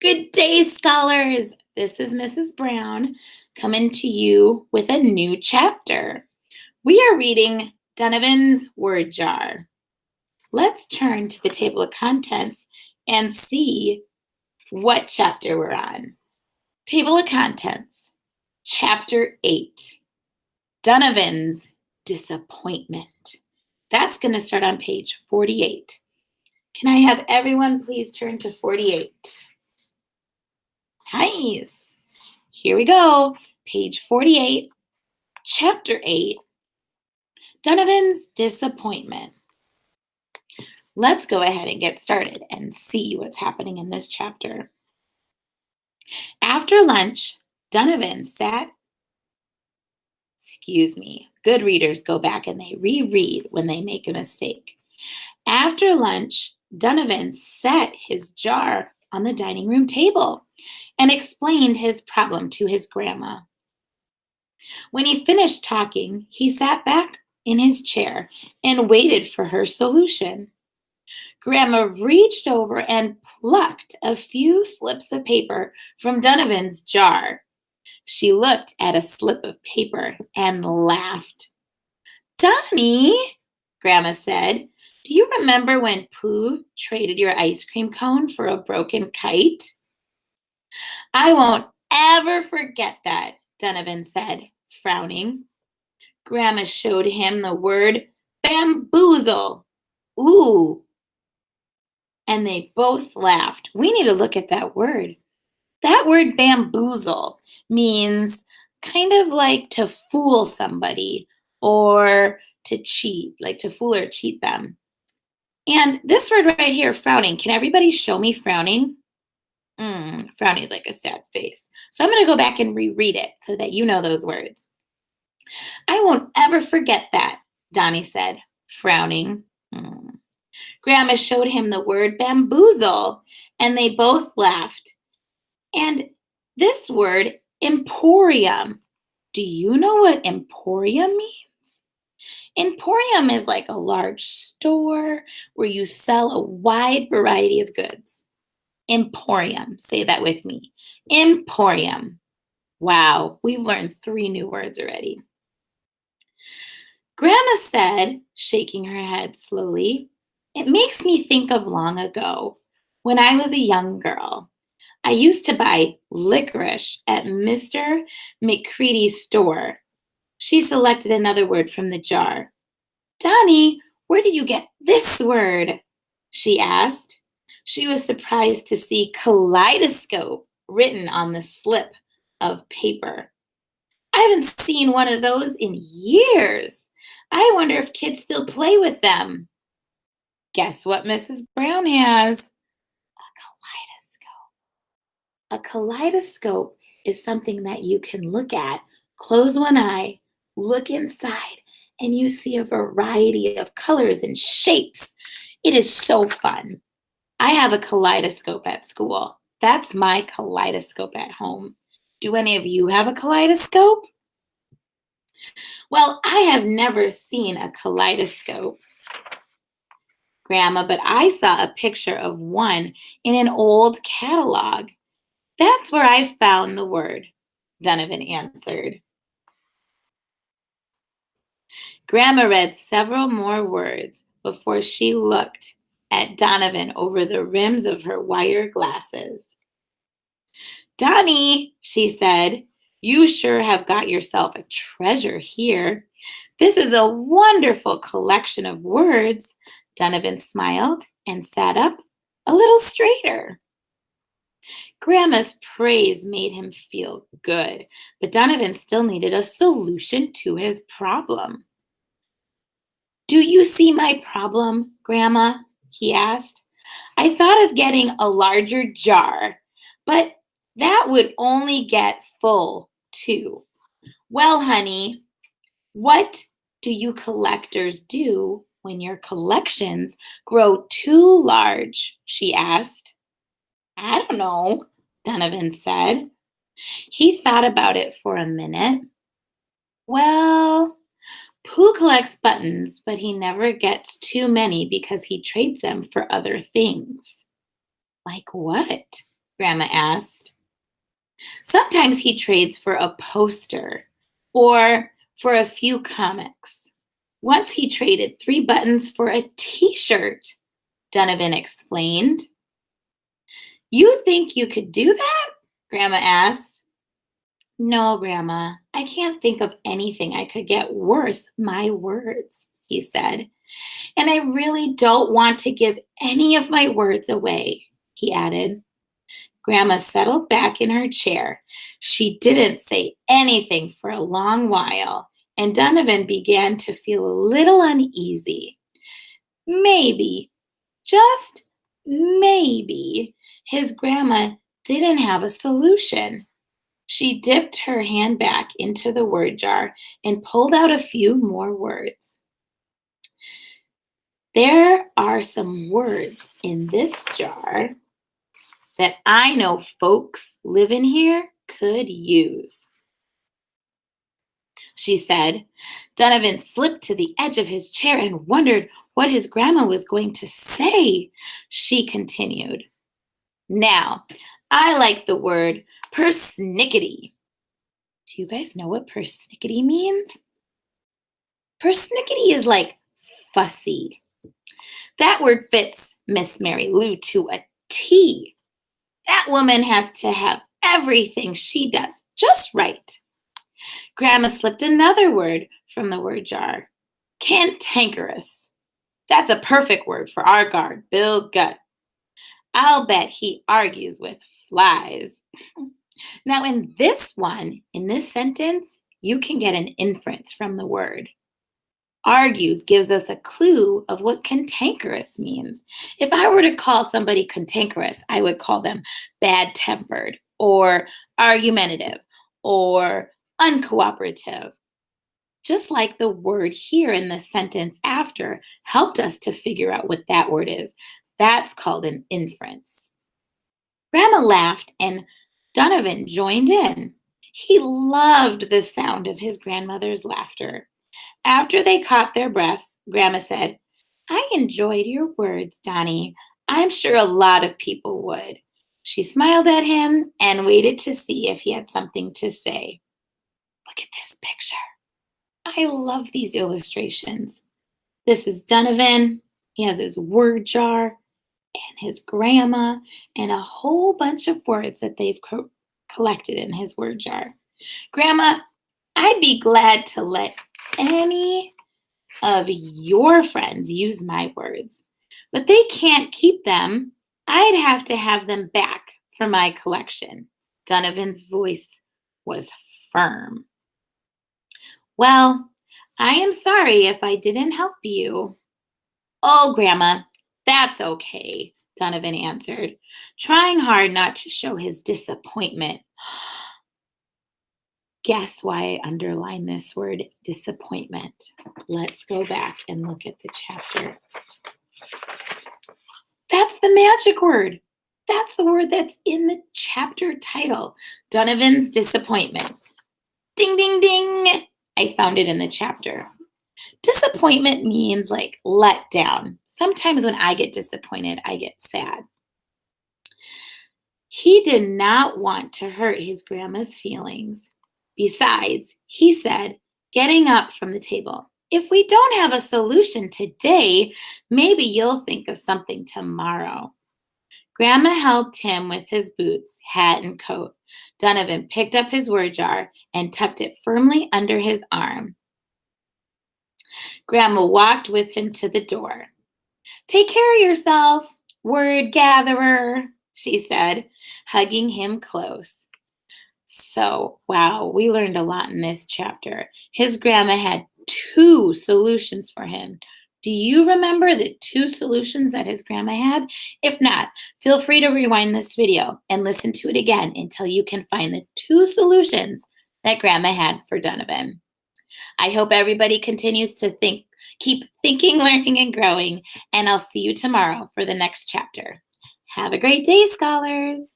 Good day, scholars. This is Mrs. Brown coming to you with a new chapter. We are reading Donovan's Word Jar. Let's turn to the table of contents and see what chapter we're on. Table of contents, Chapter 8, Donovan's Disappointment. That's going to start on page 48. Can I have everyone please turn to 48? Nice. Here we go. Page 48, Chapter 8, Donovan's Disappointment. Let's go ahead and get started and see what's happening in this chapter. After lunch, Donavan sat, good readers go back and they reread when they make a mistake. After lunch, Donavan set his jar on the dining room table and explained his problem to his grandma. When he finished talking, he sat back in his chair and waited for her solution. Grandma reached over and plucked a few slips of paper from Donovan's jar. She looked at a slip of paper and laughed. "Donnie," Grandma said, "do you remember when Pooh traded your ice cream cone for a broken kite?" "I won't ever forget that," Donavan said, frowning. Grandma showed him the word bamboozle. "Ooh." And they both laughed. We need to look at that word. That word bamboozle means kind of like to fool somebody or to cheat, like to fool or cheat them. And this word right here, frowning, can everybody show me frowning? Frowning is like a sad face. So I'm going to go back and reread it so that you know those words. "I won't ever forget that," Donnie said, frowning. Grandma showed him the word bamboozle, and they both laughed. And this word, emporium, do you know what emporium means? Emporium is like a large store where you sell a wide variety of goods. Emporium, say that with me. Emporium. Wow, we've learned 3 new words already. Grandma said, shaking her head slowly, "It makes me think of long ago, when I was a young girl. I used to buy licorice at Mr. McCready's store." She selected another word from the jar. "Donnie, where did you get this word?" she asked. She was surprised to see kaleidoscope written on the slip of paper. "I haven't seen one of those in years. I wonder if kids still play with them." Guess what Mrs. Brown has? A kaleidoscope. A kaleidoscope is something that you can look at, close one eye, look inside, and you see a variety of colors and shapes. It is so fun. I have a kaleidoscope at school. That's my kaleidoscope at home. Do any of you have a kaleidoscope? Well, I have never seen a kaleidoscope, Grandma, but I saw a picture of one in an old catalog. That's where I found the word, Donavan answered. Grandma read several more words before she looked at Donavan over the rims of her wire glasses. "Donnie," she said, "you sure have got yourself a treasure here. This is a wonderful collection of words." Donavan smiled and sat up a little straighter. Grandma's praise made him feel good, but Donavan still needed a solution to his problem. "Do you see my problem, Grandma?" he asked. "I thought of getting a larger jar, but that would only get full too." "Well, honey, what do you collectors do when your collections grow too large?" she asked. "I don't know," Donavan said. He thought about it for a minute. "Well, Pooh collects buttons, but he never gets too many because he trades them for other things." "Like what?" Grandma asked. Sometimes he trades for a poster or for a few comics. Once he traded 3 buttons for a t-shirt, Donovan explained. You think you could do that? Grandma asked. No, Grandma, I can't think of anything I could get worth my words, he said. And I really don't want to give any of my words away, he added. Grandma settled back in her chair. She didn't say anything for a long while, and Donovan began to feel a little uneasy. Maybe, just maybe, his grandma didn't have a solution. She dipped her hand back into the word jar and pulled out a few more words. There are some words in this jar that I know folks living here could use, she said. Donovan slipped to the edge of his chair and wondered what his grandma was going to say. She continued. Now, I like the word persnickety. Do you guys know what persnickety means? Persnickety is like fussy. That word fits Miss Mary Lou to a T. That woman has to have everything she does just right. Grandma slipped another word from the word jar. Cantankerous. That's a perfect word for our guard, Bill Gutt. I'll bet he argues with flies. Now, in this sentence, you can get an inference from the word. Argues gives us a clue of what cantankerous means. If I were to call somebody cantankerous, I would call them bad-tempered or argumentative or uncooperative. Just like the word here in the sentence after helped us to figure out what that word is. That's called an inference. Grandma laughed and Donovan joined in. He loved the sound of his grandmother's laughter. After they caught their breaths, Grandma said, I enjoyed your words, Donnie. I'm sure a lot of people would. She smiled at him and waited to see if he had something to say. Look at this picture. I love these illustrations. This is Donovan. He has his word jar and his grandma and a whole bunch of words that they've collected in his word jar. Grandma, I'd be glad to let any of your friends use my words, but they can't keep them. I'd have to have them back for my collection. Donovan's voice was firm. Well, I am sorry if I didn't help you. Oh, Grandma, that's okay, Donovan answered, trying hard not to show his disappointment. Guess why I underlined this word, disappointment? Let's go back and look at the chapter. That's the magic word. That's the word that's in the chapter title, Donovan's disappointment. Ding, ding, ding. I found it in the chapter. Disappointment means like let down. Sometimes when I get disappointed, I get sad. He did not want to hurt his grandma's feelings. Besides, he said, getting up from the table, if we don't have a solution today, maybe you'll think of something tomorrow. Grandma helped him with his boots, hat, and coat. Donovan picked up his word jar and tucked it firmly under his arm. Grandma walked with him to the door. Take care of yourself, word gatherer, she said, hugging him close. So, wow, we learned a lot in this chapter. His grandma had 2 solutions for him. Do you remember the 2 solutions that his grandma had? If not, feel free to rewind this video and listen to it again until you can find the 2 solutions that grandma had for Donovan. I hope everybody continues to keep thinking, learning, and growing, and I'll see you tomorrow for the next chapter. Have a great day, scholars.